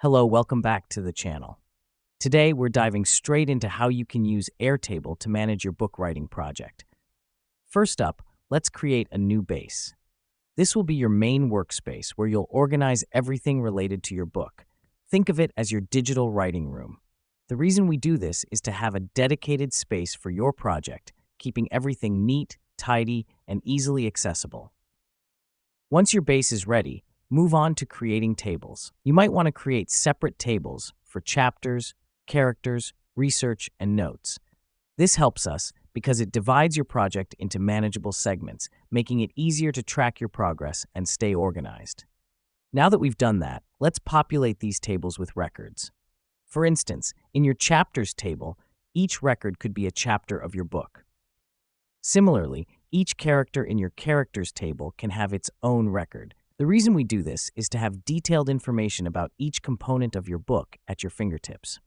Hello, welcome back to the channel. Today, we're diving straight into how you can use Airtable to manage your book writing project. First up, let's create a new base. This will be your main workspace where you'll organize everything related to your book. Think of it as your digital writing room. The reason we do this is to have a dedicated space for your project, keeping everything neat, tidy, and easily accessible. Once your base is ready, move on to creating tables. You might want to create separate tables for chapters, characters, research, and notes. This helps us because it divides your project into manageable segments, making it easier to track your progress and stay organized. Now that we've done that, let's populate these tables with records. For instance, in your chapters table, each record could be a chapter of your book. Similarly, each character in your characters table can have its own record. The reason we do this is to have detailed information about each component of your book at your fingertips.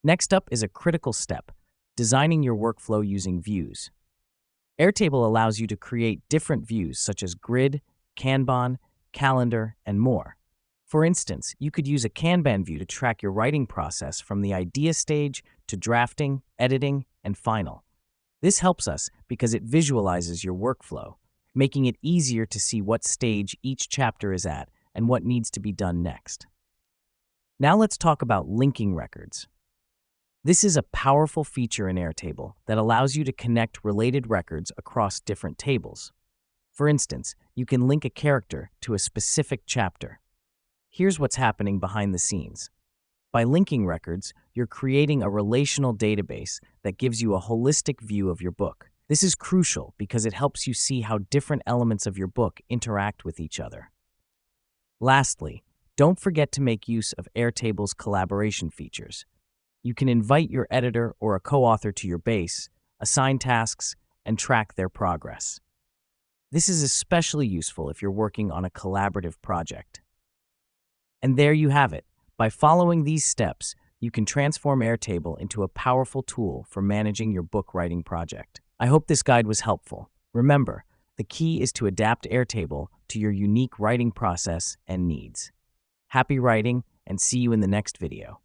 Next up is a critical step, designing your workflow using views. Airtable allows you to create different views such as grid, Kanban, calendar, and more. For instance, you could use a Kanban view to track your writing process from the idea stage to drafting, editing, and final. This helps us because it visualizes your workflow, making it easier to see what stage each chapter is at and what needs to be done next. Now let's talk about linking records. This is a powerful feature in Airtable that allows you to connect related records across different tables. For instance, you can link a character to a specific chapter. Here's what's happening behind the scenes. By linking records, you're creating a relational database that gives you a holistic view of your book. This is crucial because it helps you see how different elements of your book interact with each other. Lastly, don't forget to make use of Airtable's collaboration features. You can invite your editor or a co-author to your base, assign tasks, and track their progress. This is especially useful if you're working on a collaborative project. And there you have it. By following these steps, you can transform Airtable into a powerful tool for managing your book writing project. I hope this guide was helpful. Remember, the key is to adapt Airtable to your unique writing process and needs. Happy writing, and see you in the next video.